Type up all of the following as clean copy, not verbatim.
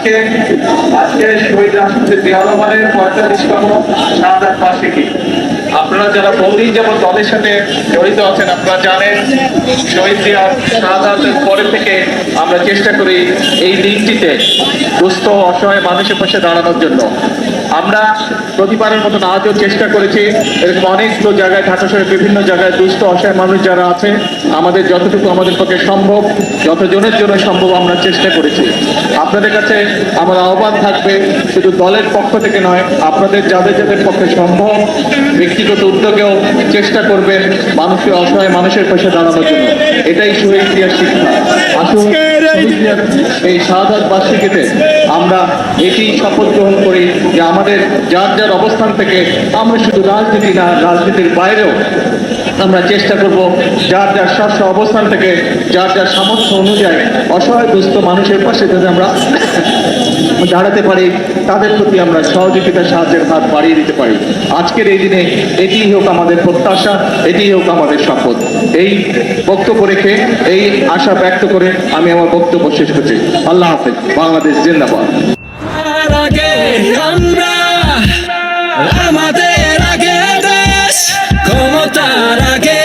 আজকে আজকে শহীদ রাষ্ট্রপতি জিয়া রহমানের ৪৫তম শাহাদাত বার্ষিকী। আপনারা যারা বহুদিন যাবত দলের সাথে জড়িত আছেন, আপনারা জানেন শহীদ জিয়ার শাহাদাতের পরে থেকে আমরা চেষ্টা করি এই দিনটিতে দুস্থ অসহায় মানুষের পাশে দাঁড়ানোর জন্য। আমরা প্রতিবারের মতন আজও চেষ্টা করেছি, এরকম অনেকগুলো জায়গায় ঢাকা শহরের বিভিন্ন জায়গায় দুস্থ অসহায় মানুষ যারা আছে, আমাদের যতটুকু আমাদের পক্ষে সম্ভব, যতজনের জন্য সম্ভব আমরা চেষ্টা করেছি। আপনাদের কাছে আমার আহ্বান থাকবে, শুধু দলের পক্ষ থেকে নয়, আপনাদের যাদের যাদের পক্ষে সম্ভব ব্যক্তিগত উদ্যোগেও চেষ্টা করবেন মানুষের অসহায় মানুষের পাশে দাঁড়ানোর জন্য। এটাই শহীদ জিয়ার শিক্ষা। আসুন এই শাহাদাত বার্ষিকীতে আমরা এটি শপথ গ্রহণ করি যে আমাদের যার যার অবস্থান থেকে আমরা শুধু রাজনীতি না, রাজনীতির বাইরেও আমরা চেষ্টা করব যার যার স্ব অবস্থান থেকে যার যার সামর্থ্য অনুযায়ী অসহায় দুস্থ মানুষের পাশে যদি আমরা দাঁড়াতে পারি, তাদের প্রতি আমরা সহযোগিতা সাহায্যের হাত বাড়িয়ে দিতে পারি। আজকের এই দিনে এটি হোক আমাদের প্রত্যাশা, এটি হোক আমাদের শপথ। এই বক্তব্য রেখে, এই আশা ব্যক্ত করে আমি আমার বক্তব্য শেষ করছি। আল্লাহ হাফেজ। বাংলাদেশ জিন্দাবাদ। আমাদের আগে দেশ, ক্ষমতার আগে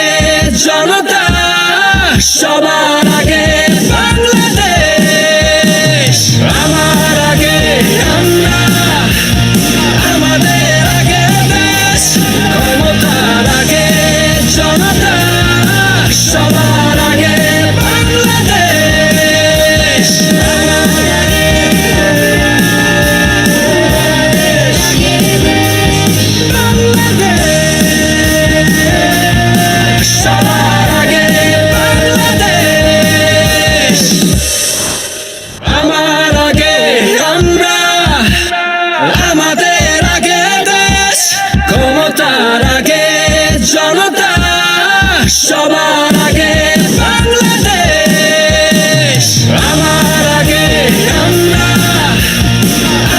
জনতা, সবার আগে বাংলাদেশ। আমার আগে আমরা, আমাদের আগে দেশ, ক্ষমতার আগে জনতা, সবার আগে বাংলাদেশ। আমাদের আগে দেশ, ক্ষমতার আগে জনতা, সবার আগে বাংলাদেশ। আমার আগে আমরা,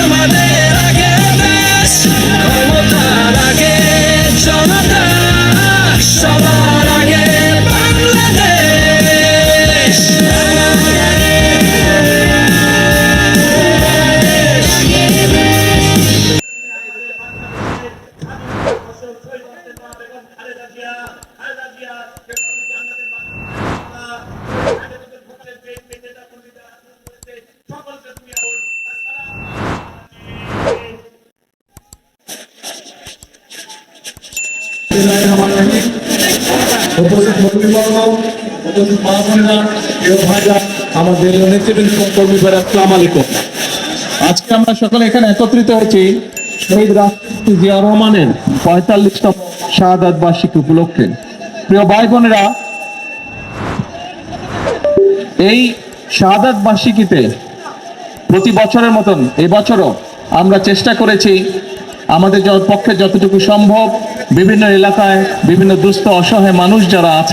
আমাদের আগে দেশ, ক্ষমতার আগে জনতা, সবার আগে বাংলাদেশ। আমাদের নেতৃবৃন্দ কর্মীরা আসসালামু আলাইকুম। আজকে আমরা সকলে এখানে একত্রিত হয়েছি শহীদ রাষ্ট্রপতি জিয়া রহমানের ৪৫তম শাহাদাত বার্ষিকী উপলক্ষে। প্রিয় ভাই বোনেরা, এই শাহাদাত বার্ষিকীতে প্রতি বছরের মতন এবছরও আমরা চেষ্টা করেছি আমাদের পক্ষে যতটুকু সম্ভব বিভিন্ন এলাকায় বিভিন্ন দুস্থ অসহায় মানুষ যারা আছে